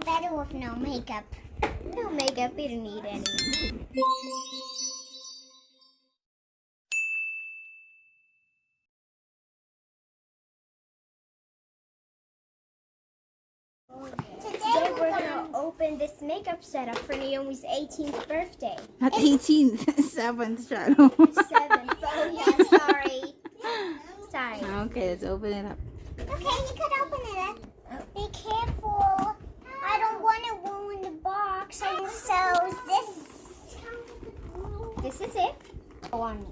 better with no makeup. No makeup, we don't need any. Today we're gonna open this makeup setup for Naomi's 18th birthday. Not 18th, 7th, Shadow. 7th. Oh yeah, sorry. Sorry. Okay, let's open it up. Okay, you could open it up. Be careful. I don't want to ruin the box. So This is it. Go on me.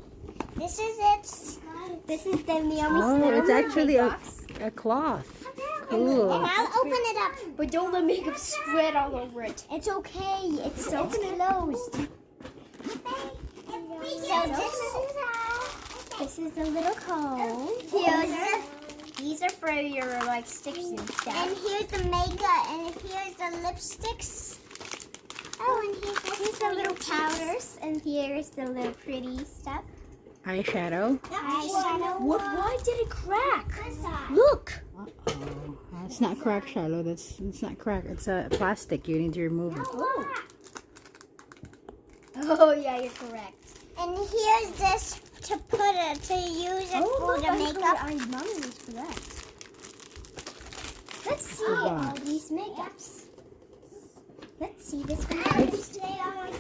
this is it. This is the Naomi's Oh, it's actually box. a cloth. And Cool. I'll open it up. But don't let makeup spread all over it. It's okay. It's Open it. closed. So This is a little comb. These are for your like sticks and and stuff. here's the makeup, and here's the lipsticks. Oh, and Here's the little powders, and here's the little pretty stuff. Eyeshadow. eyeshadow. What? Why did it crack? Look. Uh-oh. It's not crack, Shiloh. It's not crack. It's a plastic. You need to remove it. Oh yeah, you're correct. And here's this to put it, to use it for the makeup. Mommy was correct. Let's see the all box. these makeups. Let's see this one.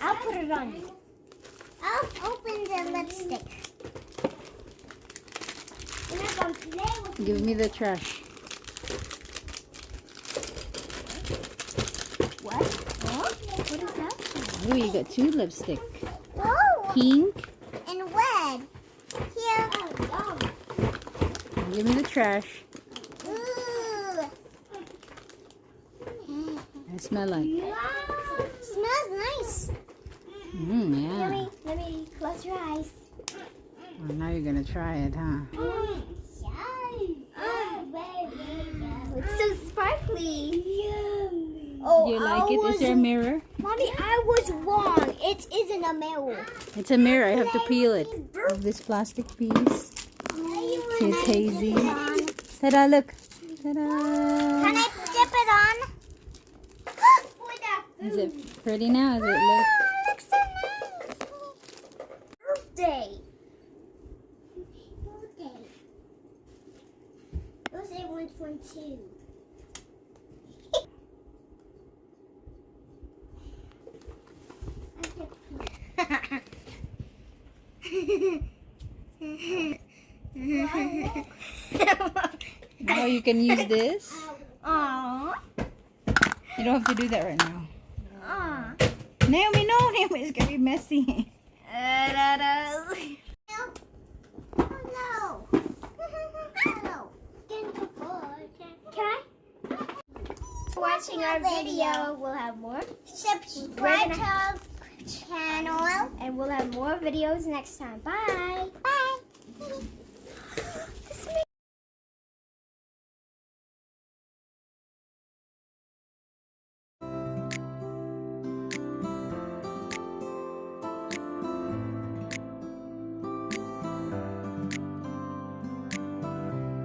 I'll put it on you. I'll open the lipstick. We're not gonna play with Give me the trash. What? What is that? Oh, you got 2 lipstick. Whoa! Pink. And red. Here. Give me the trash. Ooh. I smell like. Smells nice. Yeah. Let me close your eyes. Well, now you're gonna try it, huh? It's so sparkly. Oh, Do you like it? Is there a mirror? Mommy, I was wrong. It isn't a mirror. It's a mirror. I have to peel it. Of this plastic piece. See, it's hazy. Ta-da! Look. Ta-da! Can I dip it on? Is it pretty now? Is it look? Looks so nice. Birthday. Birthday 1.2. Now you can use this. Aww. You don't have to do that right now. Aww. Naomi, no, Naomi, it's gonna be messy. Oh no! No! Can I? Watching our video, we'll have more. Subscribe to our channel. And we'll have more videos next time. Bye. Bye.